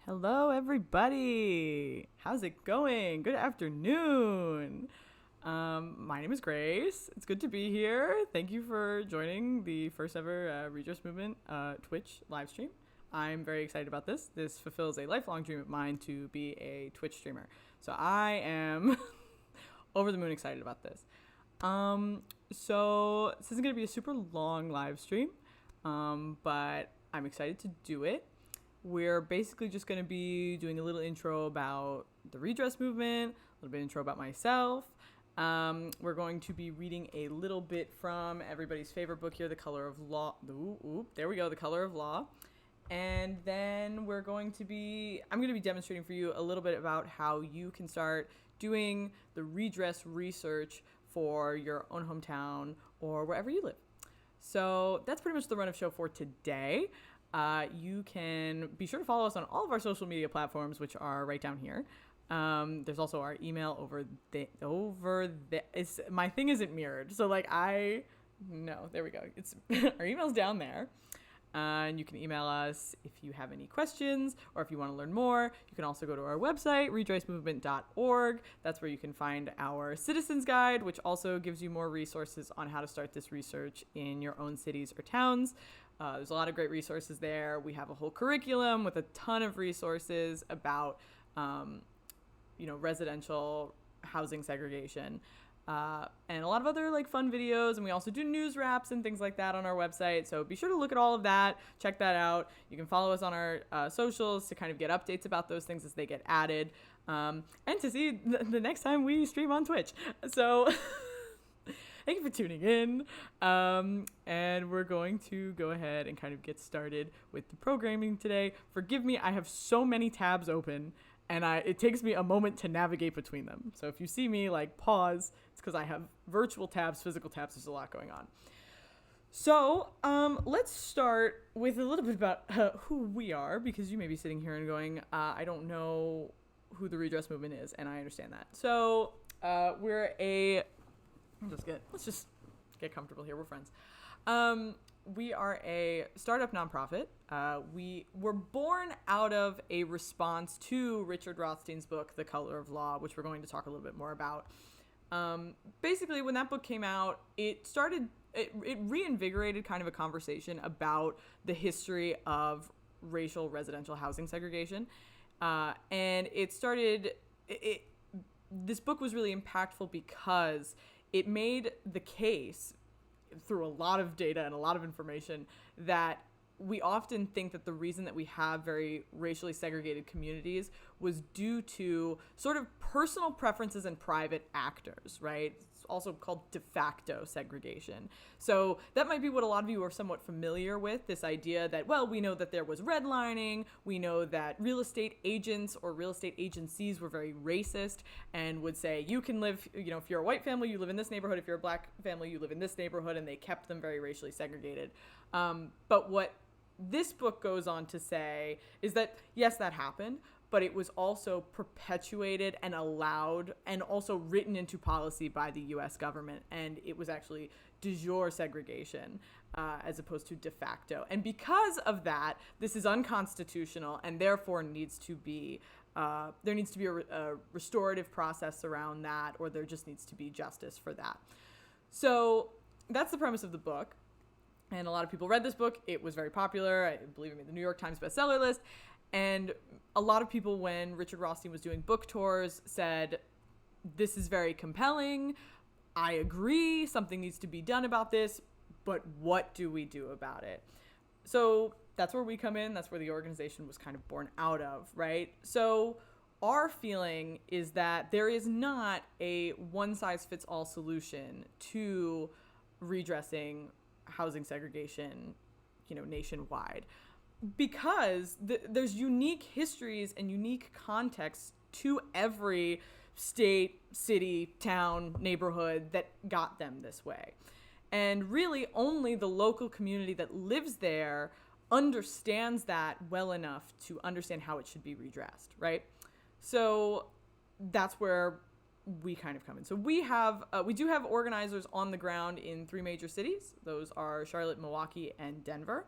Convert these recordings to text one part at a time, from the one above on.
Hello, everybody. How's it going? Good afternoon. My name is Grace. It's good to be here. Thank you for joining the first ever Redress Movement Twitch live stream. I'm very excited about this. This fulfills a lifelong dream of mine to be a Twitch streamer. So I am over the moon excited about this. So this isn't going to be a super long live stream, but I'm excited to do it. We're basically just going to be doing a little intro about the redress movement, a little bit intro about myself. We're going to be reading a little bit from everybody's favorite book here, The Color of Law. There we go, The Color of Law. And then I'm going to be demonstrating for you a little bit about how you can start doing the redress research for your own hometown or wherever you live. So that's pretty much the run of show for today. You can be sure to follow us on all of our social media platforms, which are right down here. There's also our email over there. My thing isn't mirrored, so there we go. It's our email's down there. And you can email us if you have any questions or if you want to learn more. You can also go to our website, redressmovement.org. That's where you can find our citizens guide, which also gives you more resources on how to start this research in your own cities or towns. There's a lot of great resources there. We have a whole curriculum with a ton of resources about, residential housing segregation. And a lot of other fun videos, and we also do news wraps and things like that on our website, so be sure to look at all of that, check that out. You can follow us on our socials to kind of get updates about those things as they get added, and to see the next time we stream on Twitch. So thank you for tuning in, and we're going to go ahead and kind of get started with the programming today. Forgive me, I have so many tabs open, and it takes me a moment to navigate between them. So if you see me pause, it's because I have virtual tabs, physical tabs. There's a lot going on. So let's start with a little bit about who we are, because you may be sitting here and going, I don't know who the redress movement is, and I understand that. So let's just get comfortable here. We're friends. We are a startup nonprofit. We were born out of a response to Richard Rothstein's book, The Color of Law, which we're going to talk a little bit more about. Basically, when that book came out, it reinvigorated kind of a conversation about the history of racial residential housing segregation. And this book was really impactful because it made the case through a lot of data and a lot of information that we often think that the reason that we have very racially segregated communities was due to sort of personal preferences and private actors, right? It's also called de facto segregation. So that might be what a lot of you are somewhat familiar with, this idea that, well, we know that there was redlining, we know that real estate agents or real estate agencies were very racist and would say, you can live, if you're a white family, you live in this neighborhood, if you're a black family, you live in this neighborhood, and they kept them very racially segregated. But what this book goes on to say is that, yes, that happened, but it was also perpetuated and allowed and also written into policy by the U.S. government. And it was actually de jure segregation as opposed to de facto. And because of that, this is unconstitutional and therefore there needs to be a restorative process around that, or there just needs to be justice for that. So that's the premise of the book. And a lot of people read this book. It was very popular. I believe it made the New York Times bestseller list. And a lot of people, when Richard Rothstein was doing book tours, said, this is very compelling. I agree. Something needs to be done about this. But what do we do about it? So that's where we come in. That's where the organization was kind of born out of, right? So our feeling is that there is not a one-size-fits-all solution to redressing housing segregation, nationwide, because there's unique histories and unique contexts to every state, city, town, neighborhood that got them this way. And really only the local community that lives there understands that well enough to understand how it should be redressed, right? So that's where we kind of come in. So we do have organizers on the ground in 3 major cities. Those are Charlotte, Milwaukee, and Denver.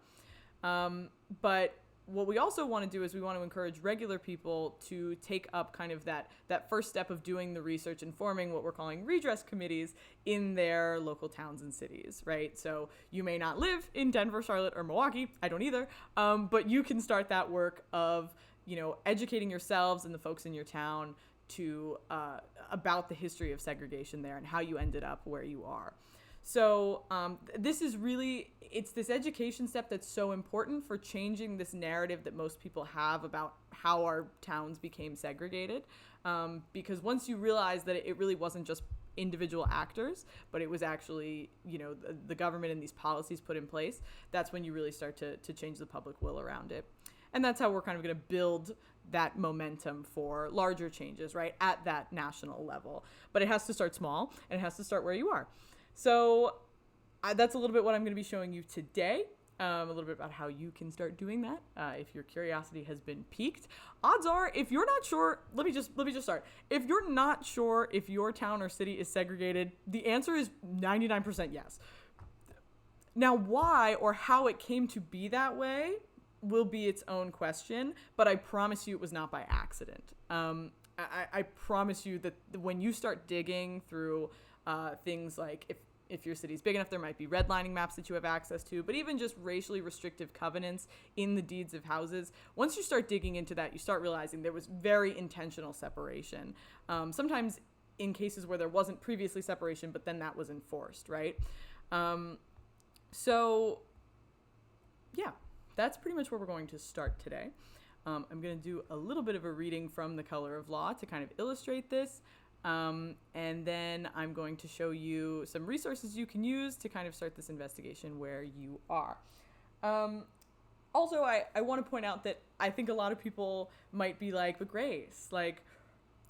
But what we also want to do is we want to encourage regular people to take up kind of that first step of doing the research and forming what we're calling redress committees in their local towns and cities, right? So you may not live in Denver, Charlotte, or Milwaukee. I don't either. But you can start that work of, educating yourselves and the folks in your town to about the history of segregation there and how you ended up where you are. So this is really, it's this education step that's so important for changing this narrative that most people have about how our towns became segregated. Because once you realize that it really wasn't just individual actors, but it was actually, the government and these policies put in place, that's when you really start to change the public will around it. And that's how we're kind of going to build that momentum for larger changes, right, at that national level. But it has to start small, and it has to start where you are. So that's a little bit what I'm going to be showing you today, a little bit about how you can start doing that if your curiosity has been piqued. Odds are, if you're not sure, let me just start. If you're not sure if your town or city is segregated, the answer is 99% yes. Now, why or how it came to be that way will be its own question, but I promise you it was not by accident. I promise you that when you start digging through things like if your city's big enough, there might be redlining maps that you have access to, but even just racially restrictive covenants in the deeds of houses. Once you start digging into that, you start realizing there was very intentional separation. Sometimes in cases where there wasn't previously separation, but then that was enforced, right? So yeah, that's pretty much where we're going to start today. I'm going to do a little bit of a reading from The Color of Law to kind of illustrate this. And then I'm going to show you some resources you can use to kind of start this investigation where you are. Also, I want to point out that I think a lot of people might be like, but Grace, like,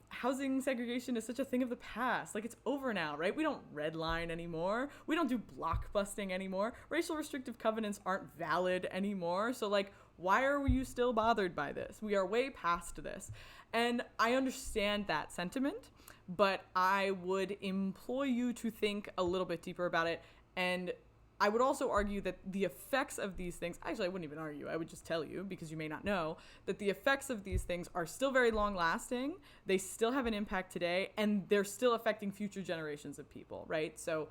housing segregation is such a thing of the past. Like, it's over now, right? We don't redline anymore. We don't do block busting anymore. Racial restrictive covenants aren't valid anymore. So, like, why are you still bothered by this? We are way past this. And I understand that sentiment, but I would implore you to think a little bit deeper about it. And I would also argue that the effects of these things, actually I wouldn't even argue, I would just tell you, because you may not know, that the effects of these things are still very long lasting, they still have an impact today, and they're still affecting future generations of people, right? So,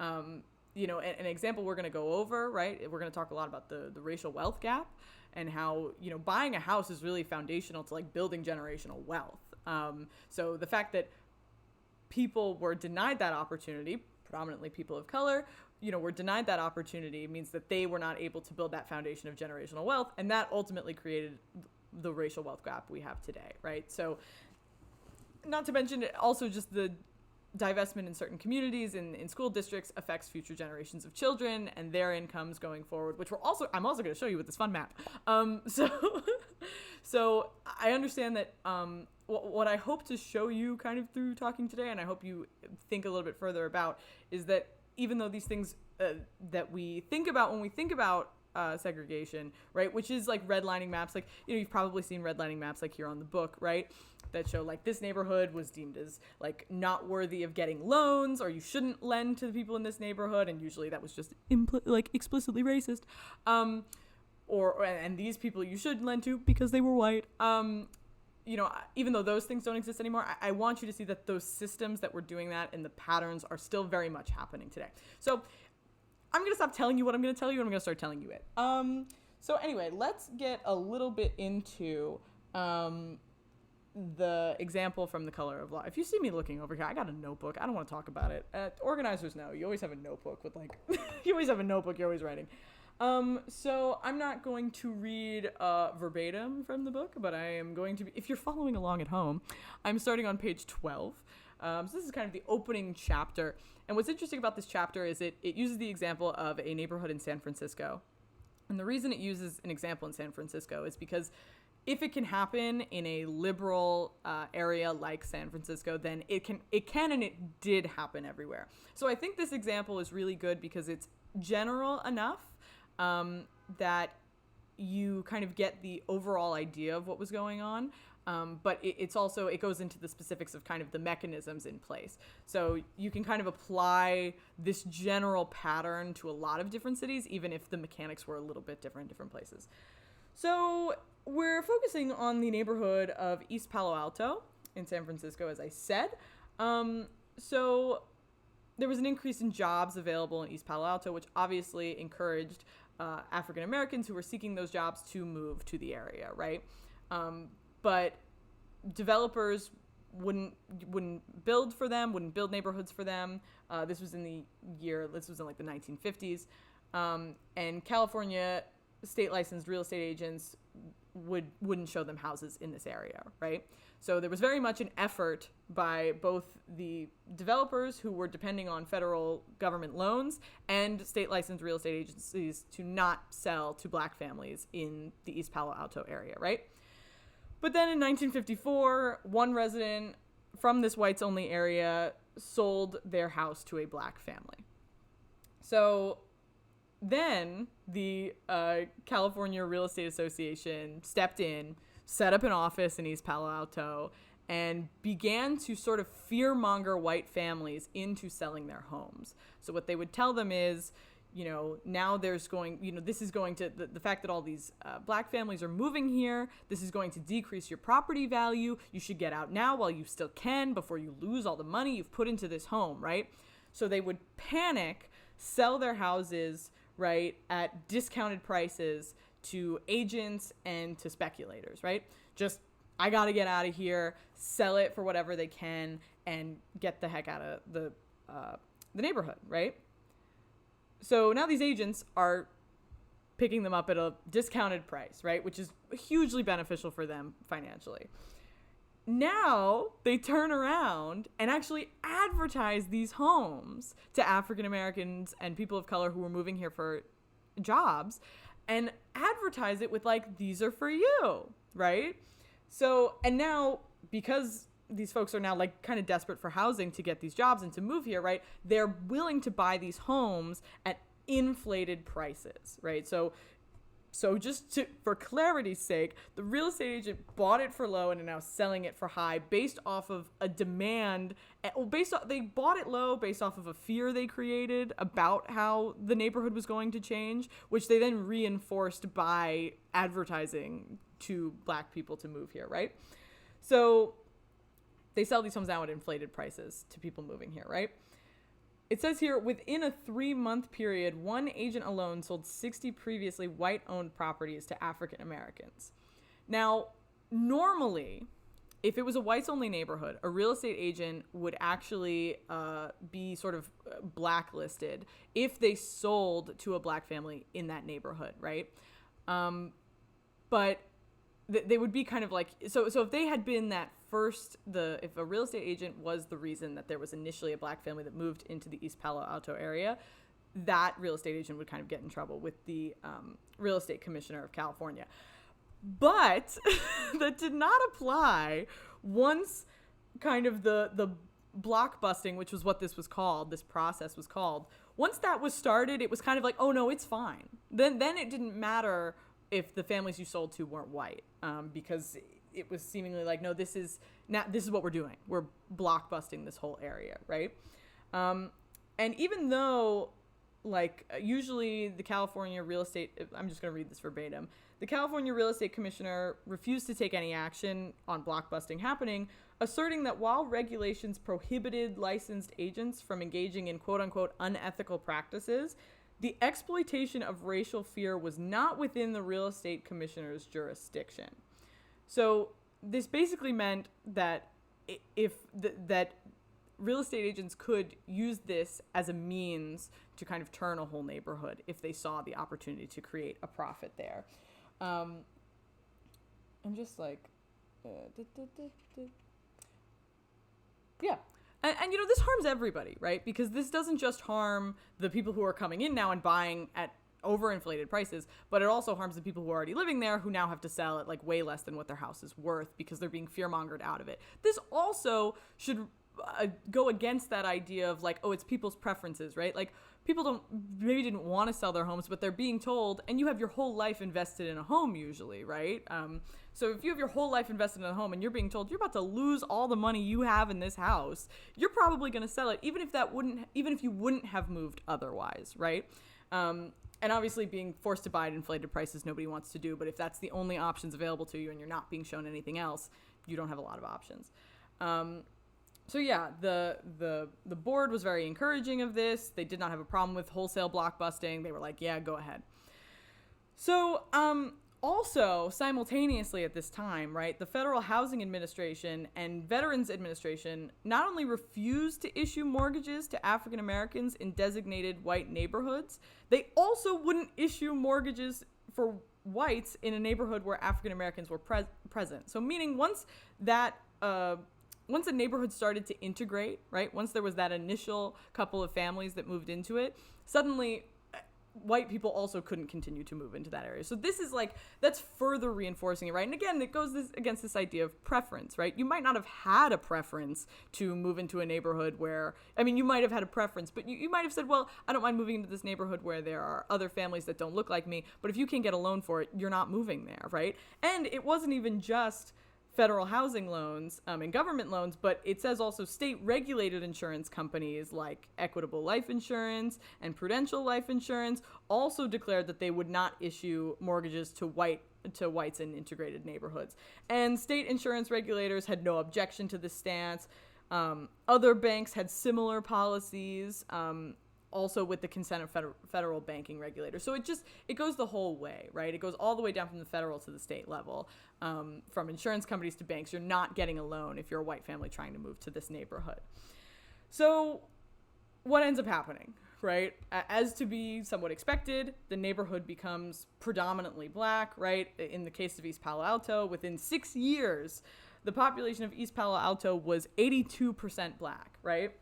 an example we're gonna go over, right? We're gonna talk a lot about the racial wealth gap and how, buying a house is really foundational to like building generational wealth. So the fact that people were denied that opportunity, predominantly people of color, were denied that opportunity means that they were not able to build that foundation of generational wealth, and that ultimately created the racial wealth gap we have today, right? So not to mention also just the divestment in certain communities in school districts affects future generations of children and their incomes going forward, which I'm also going to show you with this fun map. So I understand that what I hope to show you kind of through talking today, and I hope you think a little bit further about, is that even though these things that we think about when we think about segregation, right, which is like redlining maps, like, you've probably seen redlining maps like here on the book, right, that show like this neighborhood was deemed as like not worthy of getting loans, or you shouldn't lend to the people in this neighborhood, and usually that was just explicitly racist, and these people you should lend to because they were white. Even though those things don't exist anymore, I want you to see that those systems that were doing that and the patterns are still very much happening today. So I'm going to stop telling you what I'm going to tell you, and I'm going to start telling you it. So anyway, let's get a little bit into the example from The Color of Law. If you see me looking over here, I got a notebook. I don't want to talk about it. Organizers know. You always have a notebook with you always have a notebook you're always writing. So I'm not going to read verbatim from the book, but I am going to be, if you're following along at home, I'm starting on page 12. So this is kind of the opening chapter. And what's interesting about this chapter is it uses the example of a neighborhood in San Francisco. And the reason it uses an example in San Francisco is because if it can happen in a liberal area like San Francisco, then it can and it did happen everywhere. So I think this example is really good because it's general enough that you kind of get the overall idea of what was going on. But it goes into the specifics of kind of the mechanisms in place. So you can kind of apply this general pattern to a lot of different cities, even if the mechanics were a little bit different in different places. So we're focusing on the neighborhood of East Palo Alto in San Francisco, as I said. So there was an increase in jobs available in East Palo Alto, which obviously encouraged African Americans who were seeking those jobs to move to the area, right? But developers wouldn't build for them, wouldn't build neighborhoods for them. This was in like the 1950s. And California state licensed real estate agents wouldn't show them houses in this area, right? So there was very much an effort by both the developers who were depending on federal government loans and state licensed real estate agencies to not sell to black families in the East Palo Alto area, right? But then in 1954, one resident from this whites-only area sold their house to a black family. So then the California Real Estate Association stepped in, set up an office in East Palo Alto, and began to sort of fearmonger white families into selling their homes. So what they would tell them is, now there's going, this is going to, the fact that all these black families are moving here, this is going to decrease your property value. You should get out now while you still can before you lose all the money you've put into this home, right? So they would panic, sell their houses, right, at discounted prices to agents and to speculators, right? Just, I got to get out of here, sell it for whatever they can, and get the heck out of the neighborhood, right? So now these agents are picking them up at a discounted price, right? Which is hugely beneficial for them financially. Now they turn around and actually advertise these homes to African Americans and people of color who were moving here for jobs, and advertise it with like, these are for you, right? So, and now because these folks are now like kind of desperate for housing to get these jobs and to move here, right? They're willing to buy these homes at inflated prices, right? So just for clarity's sake, the real estate agent bought it for low and are now selling it for high based off of a demand. They bought it low based off of a fear they created about how the neighborhood was going to change, which they then reinforced by advertising to black people to move here, right? So they sell these homes now at inflated prices to people moving here, right? It says here, within a 3-month period, one agent alone sold 60 previously white-owned properties to African Americans. Now, normally, if it was a whites-only neighborhood, a real estate agent would actually be sort of blacklisted if they sold to a black family in that neighborhood, right? But they would be kind of like, so if they had been that if a real estate agent was the reason that there was initially a black family that moved into the East Palo Alto area, that real estate agent would kind of get in trouble with the real estate commissioner of California. But that did not apply once kind of the blockbusting, which was what this process was called. Once that was started, it was kind of like, oh no, it's fine. Then it didn't matter if the families you sold to weren't white, because it was seemingly like, no, this is what we're doing. We're blockbusting this whole area, right? And even though, like, usually the California real estate, I'm just going to read this verbatim. The California Real Estate Commissioner refused to take any action on blockbusting happening, asserting that while regulations prohibited licensed agents from engaging in quote-unquote unethical practices, the exploitation of racial fear was not within the real estate commissioner's jurisdiction. So this basically meant that that real estate agents could use this as a means to kind of turn a whole neighborhood if they saw the opportunity to create a profit there. I'm just like, yeah. And this harms everybody, right? Because this doesn't just harm the people who are coming in now and buying at overinflated prices, but it also harms the people who are already living there who now have to sell at like way less than what their house is worth because they're being fearmongered out of it. This also should go against that idea of like, oh, it's people's preferences, right? Like people maybe didn't want to sell their homes, but they're being told, and you have your whole life invested in a home usually, right? So if you have your whole life invested in a home and you're being told you're about to lose all the money you have in this house, you're probably going to sell it, even if you wouldn't have moved otherwise, right? And obviously being forced to buy at inflated prices, nobody wants to do. But if that's the only options available to you and you're not being shown anything else, you don't have a lot of options. So yeah, the board was very encouraging of this. They did not have a problem with wholesale blockbusting. They were like, yeah, go ahead. So also simultaneously at this time, right, the Federal Housing Administration and Veterans Administration not only refused to issue mortgages to African Americans in designated white neighborhoods, they also wouldn't issue mortgages for whites in a neighborhood where African Americans were present. So meaning once a neighborhood started to integrate, right, once there was that initial couple of families that moved into it, suddenly white people also couldn't continue to move into that area. So this is like, that's further reinforcing it, right? And again, it goes against this idea of preference, right? You might not have had a preference to move into a neighborhood where, I mean, you might have had a preference, but you might have said, well, I don't mind moving into this neighborhood where there are other families that don't look like me, but if you can't get a loan for it, you're not moving there, right? And it wasn't even just federal housing loans and government loans, but it says also state regulated insurance companies like Equitable Life Insurance and Prudential Life Insurance also declared that they would not issue mortgages to whites in integrated neighborhoods. And state insurance regulators had no objection to this stance. Other banks had similar policies, also with the consent of federal banking regulators. So it goes the whole way, right? It goes all the way down from the federal to the state level. From insurance companies to banks, you're not getting a loan if you're a white family trying to move to this neighborhood. So what ends up happening, right? As to be somewhat expected, the neighborhood becomes predominantly black, right? In the case of East Palo Alto, within 6 years, the population of East Palo Alto was 82% black, right?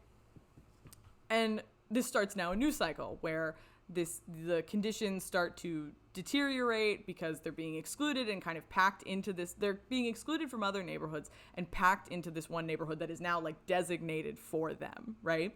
And this starts now a new cycle where the conditions start to deteriorate because they're being excluded and kind of packed into this. They're being excluded from other neighborhoods and packed into this one neighborhood that is now like designated for them, right?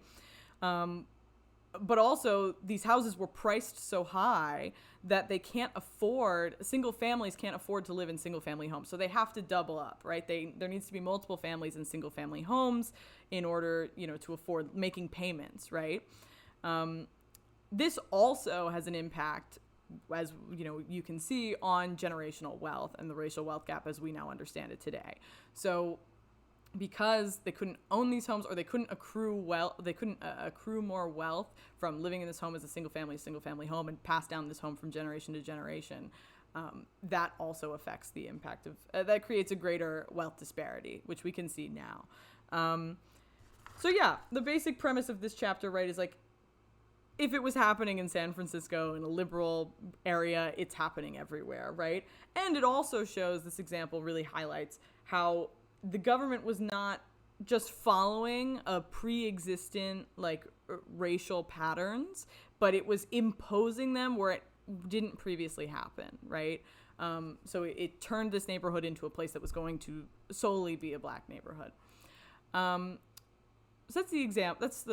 But also these houses were priced so high that they can't afford, single families can't afford to live in single family homes. So they have to double up, right? There needs to be multiple families in single family homes in order, to afford making payments, right? This also has an impact, as you can see, on generational wealth and the racial wealth gap as we now understand it today. So because they couldn't own these homes, or they couldn't accrue more wealth from living in this home as a single family home and pass down this home from generation to generation, that also affects the impact of that creates a greater wealth disparity, which we can see now. So yeah, the basic premise of this chapter, right, is like, if it was happening in San Francisco in a liberal area, it's happening everywhere, right? And it also shows, this example really highlights how the government was not just following a pre-existent like racial patterns, but it was imposing them where it didn't previously happen, right? So it turned this neighborhood into a place that was going to solely be a black neighborhood. So that's the example. That's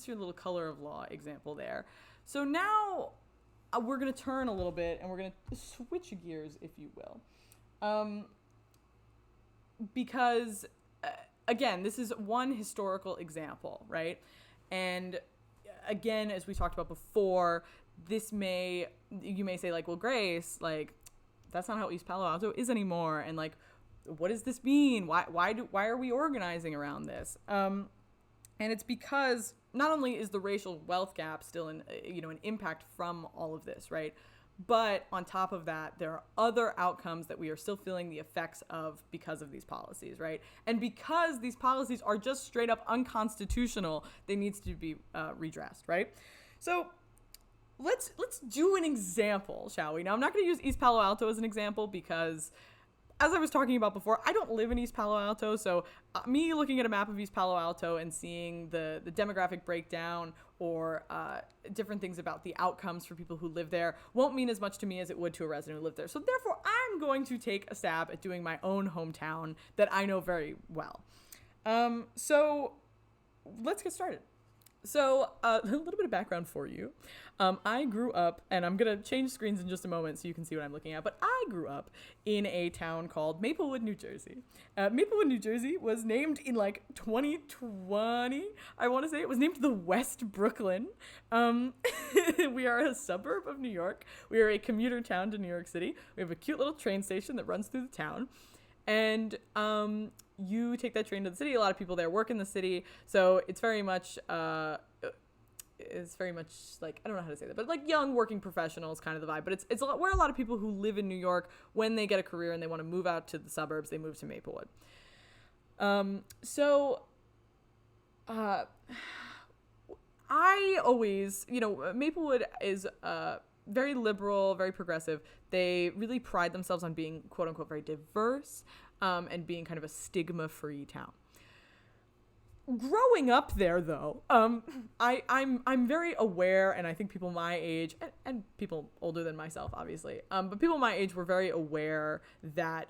your little color of law example there. So now we're going to turn a little bit and we're going to switch gears, if you will. Because, again, this is one historical example, right? And again, as we talked about before, you may say like, well, Grace, like, that's not how East Palo Alto is anymore. And like, what does this mean? Why are we organizing around this? And it's because not only is the racial wealth gap still an impact from all of this, right? But on top of that, there are other outcomes that we are still feeling the effects of because of these policies, right? And because these policies are just straight up unconstitutional, they need to be redressed, right? So let's do an example, shall we? Now, I'm not going to use East Palo Alto as an example because, as I was talking about before, I don't live in East Palo Alto, so me looking at a map of East Palo Alto and seeing the demographic breakdown or different things about the outcomes for people who live there won't mean as much to me as it would to a resident who lived there. So therefore, I'm going to take a stab at doing my own hometown that I know very well. So let's get started. So, a little bit of background for you. I grew up, and I'm going to change screens in just a moment so you can see what I'm looking at, but I grew up in a town called Maplewood, New Jersey. Maplewood, New Jersey was named in like 2020, I want to say. It was named the West Brooklyn. We are a suburb of New York. We are a commuter town to New York City. We have a cute little train station that runs through the town. And you take that train to the city. A lot of people there work in the city, so it's very much like, I don't know how to say that, but like young working professionals kind of the vibe. But it's where a lot of people who live in New York, when they get a career and they want to move out to the suburbs, they move to Maplewood. I always, Maplewood is very liberal, very progressive. They really pride themselves on being, quote unquote, very diverse, and being kind of a stigma-free town. Growing up there, though, I'm very aware, and I think people my age, and people older than myself, obviously, but people my age were very aware that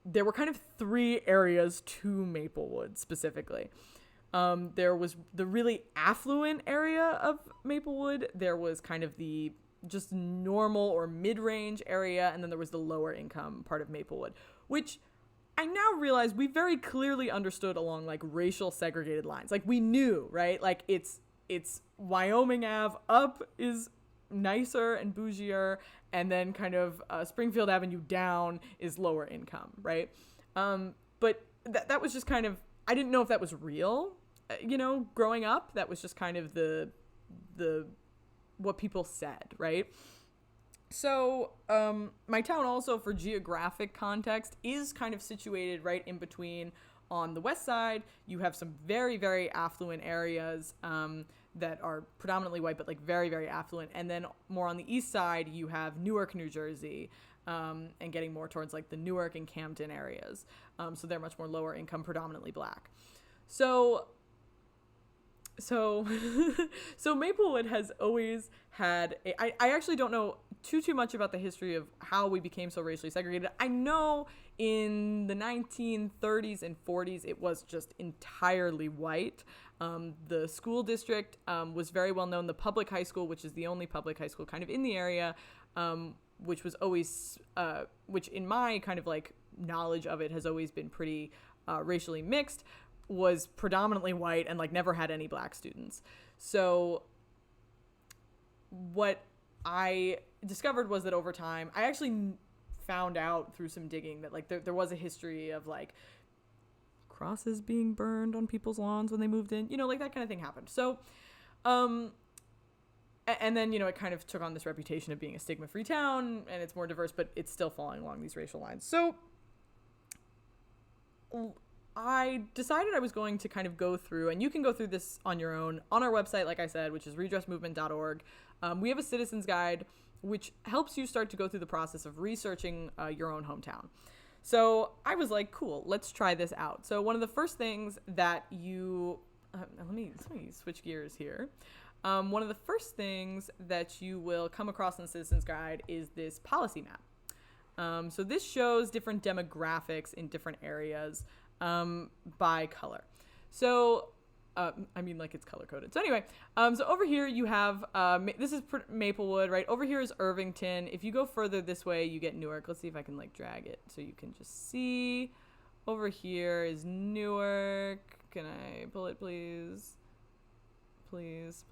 there were kind of three areas to Maplewood specifically. There was the really affluent area of Maplewood. There was kind of the just normal or mid-range area, and then there was the lower income part of Maplewood, which I now realize we very clearly understood along like racial segregated lines. Like we knew, right? Like it's Wyoming Ave up is nicer and bougier, and then kind of Springfield Avenue down is lower income, right? But that was just kind of, I didn't know if that was real, growing up. That was just kind of the what people said, right? So my town also, for geographic context, is kind of situated right in between. On the west side, you have some very, very affluent areas that are predominantly white, but like very, very affluent. And then more on the east side, you have Newark, New Jersey, and getting more towards like the Newark and Camden areas. So they're much more lower income, predominantly black. So Maplewood has always had I actually don't know too much about the history of how we became so racially segregated. I know in the 1930s and 40s it was just entirely white. The school district was very well known. The public high school, which is the only public high school kind of in the area, which was always which in my kind of like knowledge of it has always been pretty racially mixed, was predominantly white and like never had any black students. So what I discovered was that over time, I actually found out through some digging that like there was a history of like crosses being burned on people's lawns when they moved in, like that kind of thing happened. So, and then, it kind of took on this reputation of being a stigma-free town, and it's more diverse, but it's still falling along these racial lines. So I decided I was going to kind of go through, and you can go through this on your own on our website, like I said, which is redressmovement.org. We have a citizen's guide, which helps you start to go through the process of researching your own hometown. So I was like, cool, let's try this out. So one of the first things that you, let me switch gears here. One of the first things that you will come across in the citizen's guide is this policy map. So this shows different demographics in different areas by color. So, like it's color coded. So anyway, so over here you have, this is Maplewood, right? Over here is Irvington. If you go further this way, you get Newark. Let's see if I can like drag it so you can just see. Over here is Newark. Can I pull it, please? Please.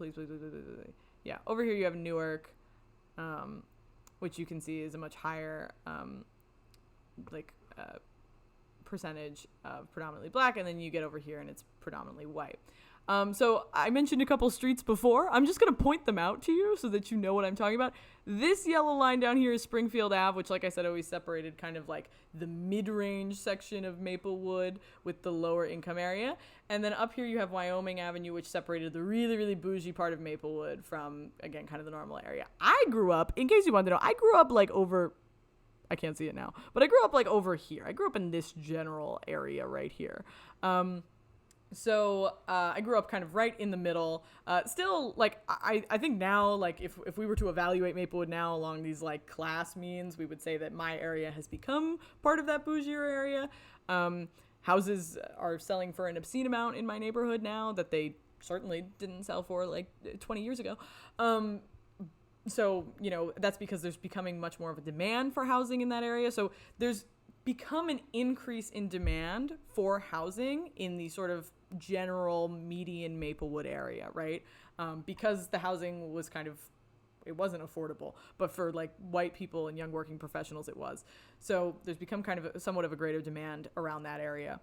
Yeah, over here you have Newark, which you can see is a much higher, percentage of predominantly black, and then you get over here and it's predominantly white. So I mentioned a couple streets before. I'm just going to point them out to you so that you know what I'm talking about. This yellow line down here is Springfield Ave, which, like I said, always separated kind of like the mid-range section of Maplewood with the lower income area. And then up here you have Wyoming Avenue, which separated the really, really bougie part of Maplewood from, again, kind of the normal area. I grew up, in case you wanted to know, I grew up like over, I can't see it now, but I grew up like over here. I grew up in this general area right here. So I grew up kind of right in the middle. Still, like, I think now, like, if we were to evaluate Maplewood now along these, like, class means, we would say that my area has become part of that bougier area. Houses are selling for an obscene amount in my neighborhood now that they certainly didn't sell for like 20 years ago. So, that's because there's becoming much more of a demand for housing in that area. So there's become an increase in demand for housing in the sort of general median Maplewood area, right? Because the housing was it wasn't affordable, but for like white people and young working professionals, it was. So there's become kind of somewhat of a greater demand around that area.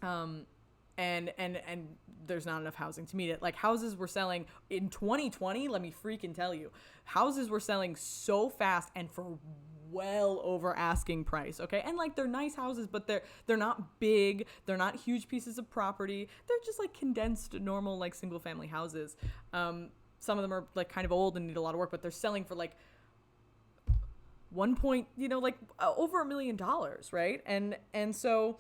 And there's not enough housing to meet it. Like, houses were selling in 2020, let me freaking tell you, houses were selling so fast and for well over asking price. Okay. And like, they're nice houses, but they're not big. They're not huge pieces of property. They're just like condensed, normal, like single family houses. Some of them are like kind of old and need a lot of work, but they're selling for like over $1 million. Right. And so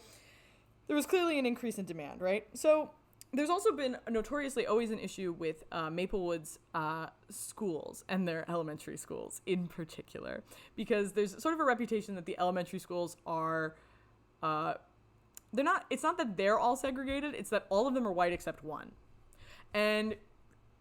there was clearly an increase in demand, right? So there's also been notoriously always an issue with Maplewood's schools and their elementary schools in particular, because there's sort of a reputation that the elementary schools are, it's not that they're all segregated, it's that all of them are white except one. And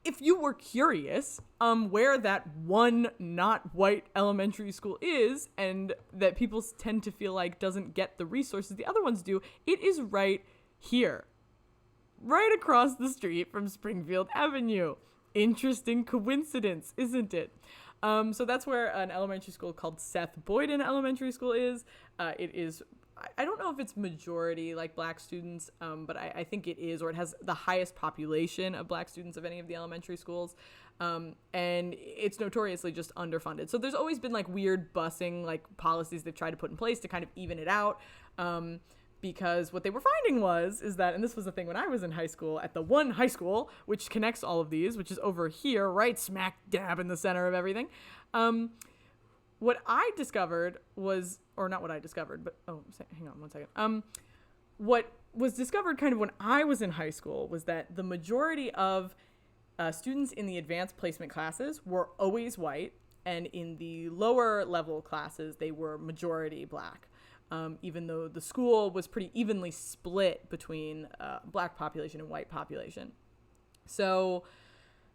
if you were curious where that one not white elementary school is, and that people tend to feel like doesn't get the resources the other ones do, it is right here, right across the street from Springfield Avenue. Interesting coincidence, isn't it? So that's where an elementary school called Seth Boyden Elementary School is. It is, I don't know if it's majority like black students, but I think it is, or it has the highest population of black students of any of the elementary schools. And it's notoriously just underfunded. So there's always been like weird busing, like policies they've tried to put in place to kind of even it out. Because what they were finding is that, and this was the thing when I was in high school, at the one high school, which connects all of these, which is over here, right smack dab in the center of everything. What I discovered was, or not what I discovered, but, hang on one second. What was discovered kind of when I was in high school was that the majority of students in the advanced placement classes were always white, and in the lower level classes, they were majority black. Even though the school was pretty evenly split between black population and white population. So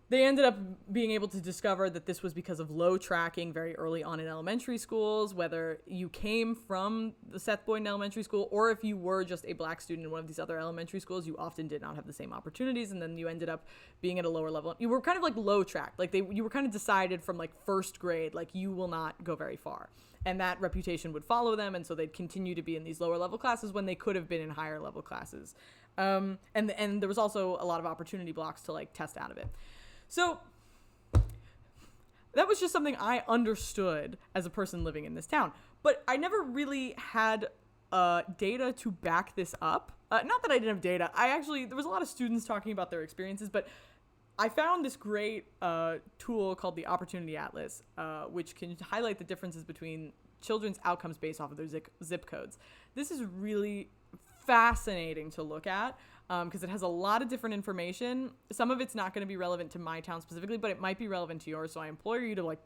they ended up being able to discover that this was because of low tracking very early on in elementary schools, whether you came from the Seth Boyden Elementary School or if you were just a black student in one of these other elementary schools, you often did not have the same opportunities, and then you ended up being at a lower level. You were kind of like low tracked, like you were kind of decided from like first grade, like you will not go very far. And that reputation would follow them, and so they'd continue to be in these lower level classes when they could have been in higher level classes. And there was also a lot of opportunity blocks to like test out of it. So that was just something I understood as a person living in this town, but I never really had data to back this up. Not that I didn't have data. There was a lot of students talking about their experiences, but I found this great tool called the Opportunity Atlas, which can highlight the differences between children's outcomes based off of their zip codes. This is really fascinating to look at because it has a lot of different information. Some of it's not going to be relevant to my town specifically, but it might be relevant to yours. So I implore you to like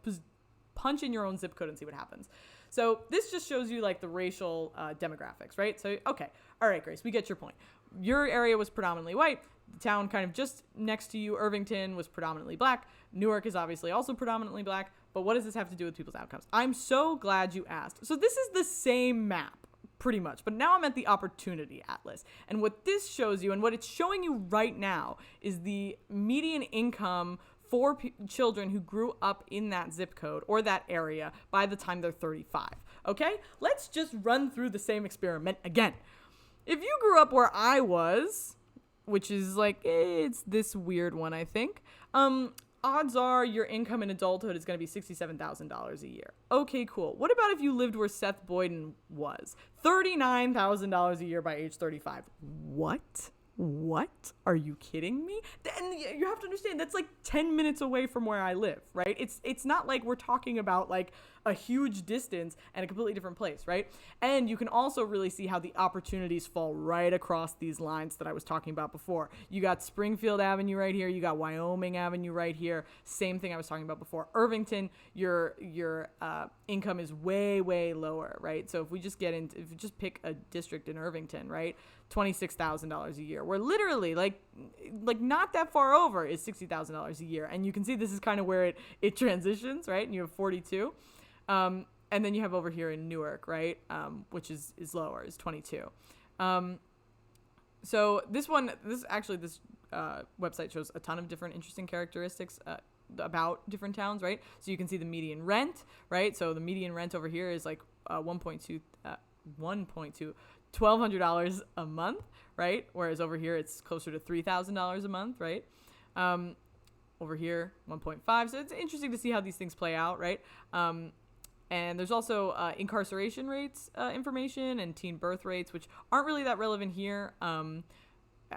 punch in your own zip code and see what happens. So this just shows you like the racial demographics, right? So, okay. All right, Grace, we get your point. Your area was predominantly white. The town kind of just next to you, Irvington, was predominantly black. Newark is obviously also predominantly black. But what does this have to do with people's outcomes? I'm so glad you asked. So this is the same map, pretty much. But now I'm at the Opportunity Atlas. And what this shows you, and what it's showing you right now, is the median income for children who grew up in that zip code or that area by the time they're 35. Okay? Let's just run through the same experiment again. If you grew up where I was, which is like, it's this weird one, I think, odds are your income in adulthood is going to be $67,000 a year. Okay, cool. What about if you lived where Seth Boyden was? $39,000 a year by age 35. What? Are you kidding me? And you have to understand, that's like 10 minutes away from where I live, right? It's not like we're talking about like a huge distance and a completely different place, right? And you can also really see how the opportunities fall right across these lines that I was talking about before. You got Springfield Avenue right here. You got Wyoming Avenue right here. Same thing I was talking about before. Irvington, your income is way, way lower, right? So if we just pick a district in Irvington, right? $26,000 a year. We're literally like not that far over is $60,000 a year. And you can see this is kind of where it transitions, right? And you have 42. And then you have over here in Newark, right? Which is lower, is 22. So this website shows a ton of different interesting characteristics about different towns, right? So you can see the median rent, right? So the median rent over here is like $1,200 a month, right? Whereas over here it's closer to $3,000 a month, right? Over here 1.5. So it's interesting to see how these things play out, right? And there's also incarceration rates information and teen birth rates, which aren't really that relevant here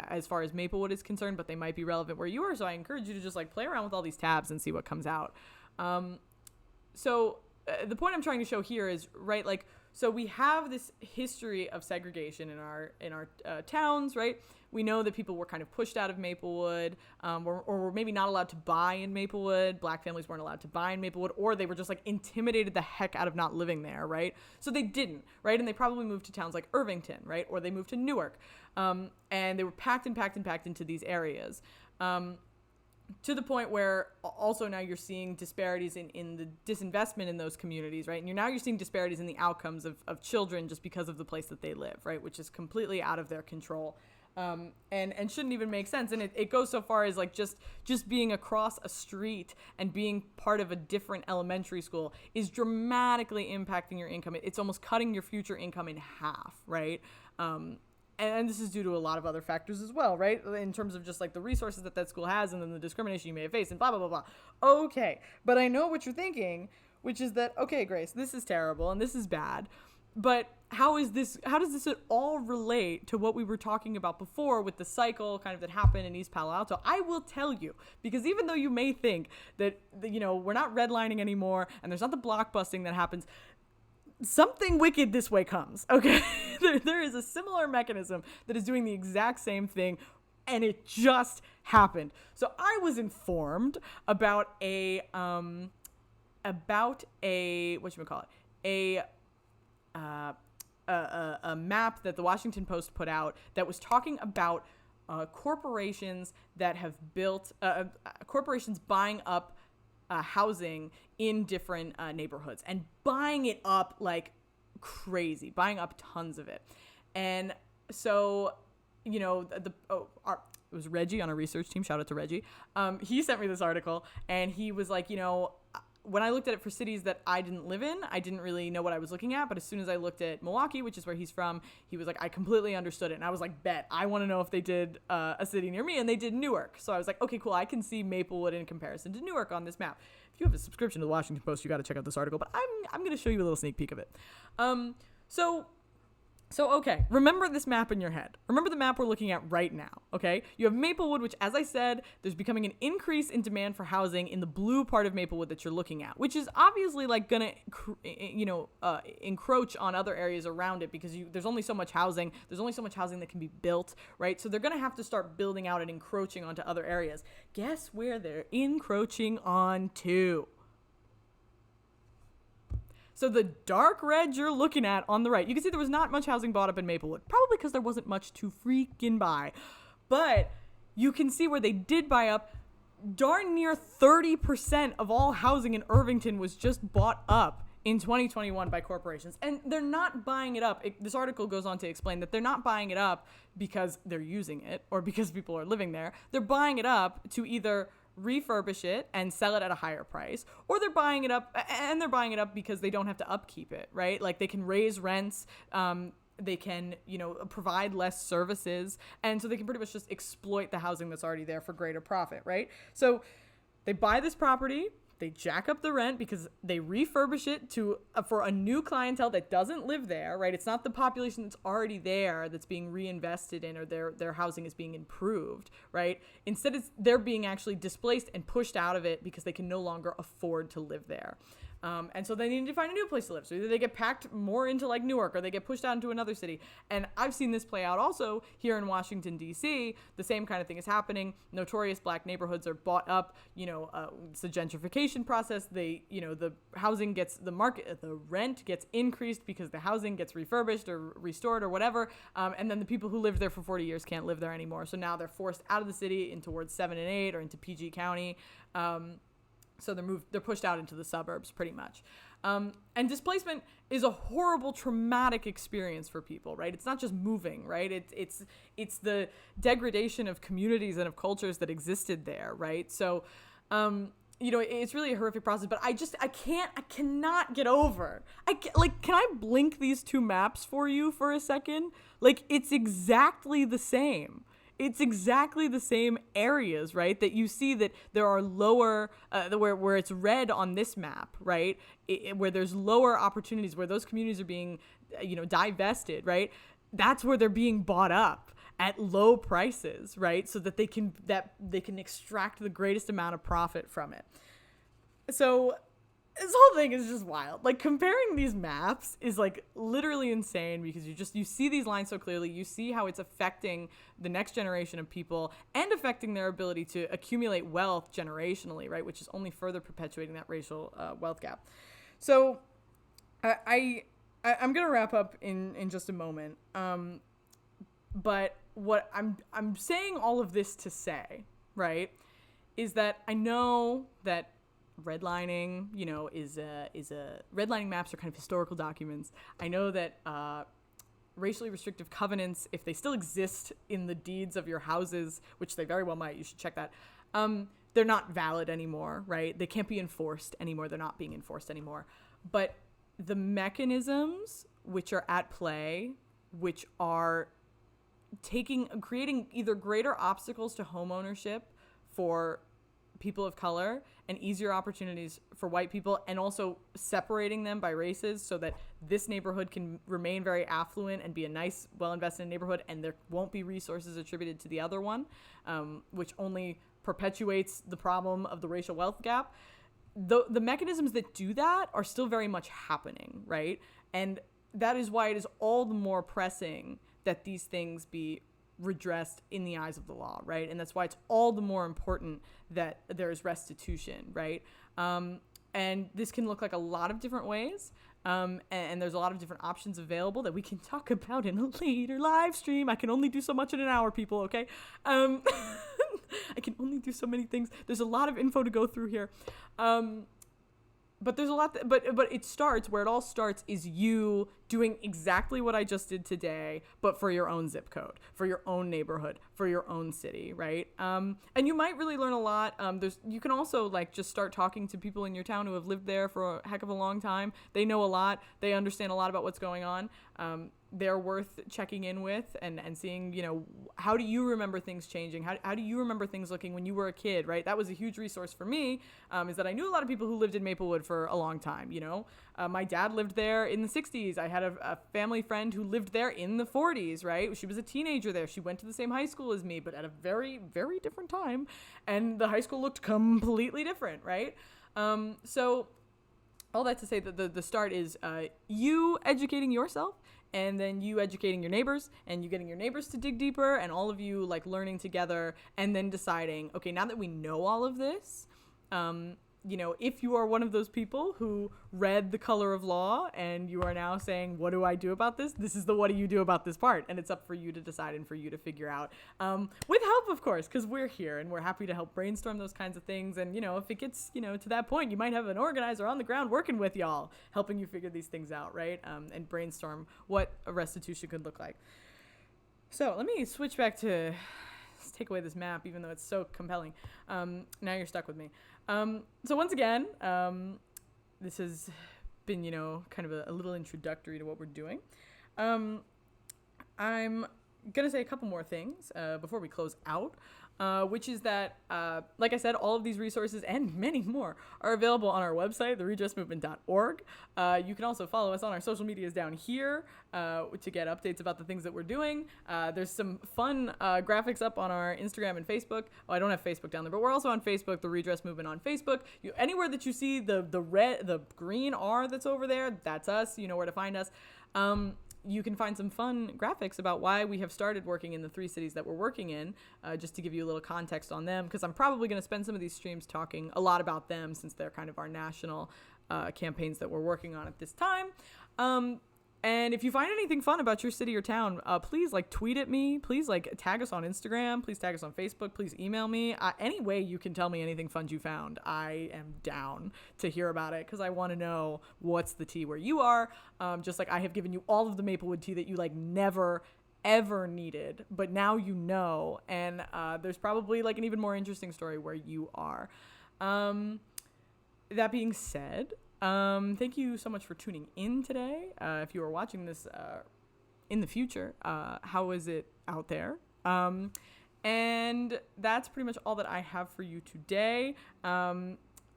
as far as Maplewood is concerned, but they might be relevant where you are. So I encourage you to just like play around with all these tabs and see what comes out. So the point I'm trying to show here is, right, like, so we have this history of segregation in our towns, right? We know that people were kind of pushed out of Maplewood, or were maybe not allowed to buy in Maplewood. Black families weren't allowed to buy in Maplewood, or they were just like intimidated the heck out of not living there, right? So they didn't, right? And they probably moved to towns like Irvington, right? Or they moved to Newark, and they were packed into these areas. To the point where also now you're seeing disparities in the disinvestment in those communities, right? And you're seeing disparities in the outcomes of children just because of the place that they live, right? Which is completely out of their control, and shouldn't even make sense. And it goes so far as like just being across a street and being part of a different elementary school is dramatically impacting your income. It's almost cutting your future income in half, right? And this is due to a lot of other factors as well, right? In terms of just like the resources that school has and then the discrimination you may have faced and blah, blah, blah, blah. Okay. But I know what you're thinking, which is that, okay, Grace, this is terrible and this is bad. But how does this at all relate to what we were talking about before with the cycle kind of that happened in East Palo Alto? I will tell you, because even though you may think that, we're not redlining anymore and there's not the block busting that happens, something wicked this way comes, okay? There is a similar mechanism that is doing the exact same thing, and it just happened. So I was informed about a map that the Washington Post put out that was talking about corporations that have built corporations buying up housing in different neighborhoods and buying it up like crazy, buying up tons of it. And so, it was Reggie on our research team. Shout out to Reggie. He sent me this article and he was like, when I looked at it for cities that I didn't live in, I didn't really know what I was looking at. But as soon as I looked at Milwaukee, which is where he's from, he was like, I completely understood it. And I was like, bet, I want to know if they did a city near me. And they did Newark. So I was like, okay, cool. I can see Maplewood in comparison to Newark on this map. If you have a subscription to the Washington Post, you got to check out this article. But I'm going to show you a little sneak peek of it. So, okay, remember this map in your head. Remember the map we're looking at right now, okay? You have Maplewood, which, as I said, there's becoming an increase in demand for housing in the blue part of Maplewood that you're looking at, which is obviously, like, gonna, encroach on other areas around it because there's only so much housing. There's only so much housing that can be built, right? So they're gonna have to start building out and encroaching onto other areas. Guess where they're encroaching onto? So the dark red you're looking at on the right, you can see there was not much housing bought up in Maplewood, probably because there wasn't much to freaking buy. But you can see where they did buy up. Darn near 30% of all housing in Irvington was just bought up in 2021 by corporations. And they're not buying it up. This article goes on to explain that they're not buying it up because they're using it or because people are living there. They're buying it up to either refurbish it and sell it at a higher price, or they're buying it up because they don't have to upkeep it, right? Like they can raise rents, they can, provide less services, and so they can pretty much just exploit the housing that's already there for greater profit, right? So they buy this property, they jack up the rent because they refurbish it for a new clientele that doesn't live there, right? It's not the population that's already there that's being reinvested in or their housing is being improved, right? Instead, they're being actually displaced and pushed out of it because they can no longer afford to live there. And so they need to find a new place to live. So either they get packed more into like Newark or they get pushed out into another city. And I've seen this play out also here in Washington, D.C. The same kind of thing is happening. Notorious black neighborhoods are bought up. It's a gentrification process. The housing gets, the rent gets increased because the housing gets refurbished or restored or whatever. And then the people who lived there for 40 years can't live there anymore. So now they're forced out of the city in towards 7 and 8 or into PG County. So they're pushed out into the suburbs pretty much. And displacement is a horrible, traumatic experience for people, right? It's not just moving, right? It's the degradation of communities and of cultures that existed there, right? So, it's really a horrific process, but I cannot get over. Can I blink these two maps for you for a second? Like, it's exactly the same. It's exactly the same areas, right? That you see that there are lower, where it's red on this map, right? Where there's lower opportunities, where those communities are being, divested, right? That's where they're being bought up at low prices, right? So that they can extract the greatest amount of profit from it. So this whole thing is just wild. Like, comparing these maps is like literally insane because you see these lines so clearly. You see how it's affecting the next generation of people and affecting their ability to accumulate wealth generationally, right? Which is only further perpetuating that racial wealth gap. So I'm going to wrap up in just a moment. But what I'm saying all of this to say, right, is that I know that redlining, redlining maps are kind of historical documents. I know that racially restrictive covenants, if they still exist in the deeds of your houses, which they very well might, you should check that, they're not valid anymore, right? They can't be enforced anymore. They're not being enforced anymore. But the mechanisms which are at play, which are creating either greater obstacles to home ownership for people of color and easier opportunities for white people, and also separating them by races so that this neighborhood can remain very affluent and be a nice, well-invested neighborhood, and there won't be resources attributed to the other one, which only perpetuates the problem of the racial wealth gap. The mechanisms that do that are still very much happening, right? And that is why it is all the more pressing that these things be redressed in the eyes of the law, right? And that's why it's all the more important that there is restitution, right? And this can look like a lot of different ways, and there's a lot of different options available that we can talk about in a later live stream. I can only do so much in an hour, people, okay? I can only do so many things. There's a lot of info to go through here. But there's a lot, but it starts where it all starts is you doing exactly what I just did today, but for your own zip code, for your own neighborhood, for your own city, right? And you might really learn a lot. You can also just start talking to people in your town who have lived there for a heck of a long time. They know a lot. They understand a lot about what's going on. They're worth checking in with and seeing, how do you remember things changing? How do you remember things looking when you were a kid, right? That was a huge resource for me, is that I knew a lot of people who lived in Maplewood for a long time, My dad lived there in the 60s. I had a family friend who lived there in the 40s, right? She was a teenager there. She went to the same high school as me, but at a very, very different time. And the high school looked completely different, right? So all that to say that the start is you educating yourself, and then you educating your neighbors, and you getting your neighbors to dig deeper, and all of you learning together, and then deciding, okay, now that we know all of this, if you are one of those people who read The Color of Law and you are now saying, what do I do about this? This is the what do you do about this part. And it's up for you to decide and for you to figure out, with help, of course, because we're here and we're happy to help brainstorm those kinds of things. And, if it gets, to that point, you might have an organizer on the ground working with y'all, helping you figure these things out, right? And brainstorm what a restitution could look like. So let me switch back to, let's take away this map, even though it's so compelling. Now you're stuck with me. So once again, this has been, kind of a little introductory to what we're doing. I'm going to say a couple more things before we close out. which is that, like I said, all of these resources and many more are available on our website, theredressmovement.org. You can also follow us on our social medias down here to get updates about the things that we're doing. There's some fun graphics up on our Instagram and Facebook. Oh, I don't have Facebook down there, but we're also on Facebook, the Redress Movement on Facebook. Anywhere that you see the green R that's over there, that's us. You know where to find us. You can find some fun graphics about why we have started working in the 3 cities that we're working in, just to give you a little context on them, because I'm probably going to spend some of these streams talking a lot about them since they're kind of our national campaigns that we're working on at this time. And if you find anything fun about your city or town, please tweet at me. Please tag us on Instagram. Please tag us on Facebook. Please email me. Any way you can tell me anything fun you found, I am down to hear about it, because I want to know what's the tea where you are. Just like I have given you all of the Maplewood tea that you never ever needed, but now you know. And there's probably an even more interesting story where you are. That being said, thank you so much for tuning in today. If you are watching this in the future, how is it out there? And that's pretty much all that I have for you today.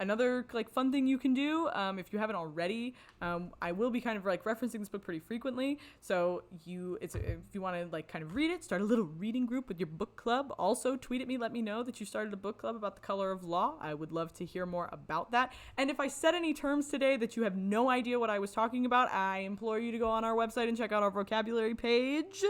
Another fun thing you can do, if you haven't already, I will be kind of referencing this book pretty frequently. So if you want to kind of read it, start a little reading group with your book club. Also tweet at me, let me know that you started a book club about the color of law. I would love to hear more about that. And if I said any terms today that you have no idea what I was talking about, I implore you to go on our website and check out our vocabulary page.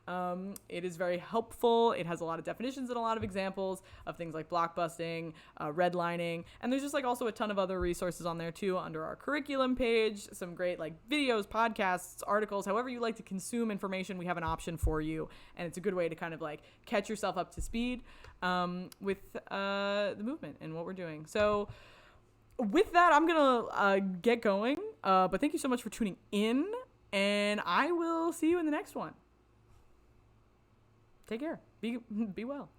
It is very helpful. It has a lot of definitions and a lot of examples of things like blockbusting, redlining, and there's just also a ton of other resources on there too under our curriculum page. Some great videos, podcasts, articles, however you like to consume information, we have an option for you, and it's a good way to kind of catch yourself up to speed with the movement and what we're doing. So with that, I'm gonna get going, but thank you so much for tuning in, and I will see you in the next one. Take care. Be well.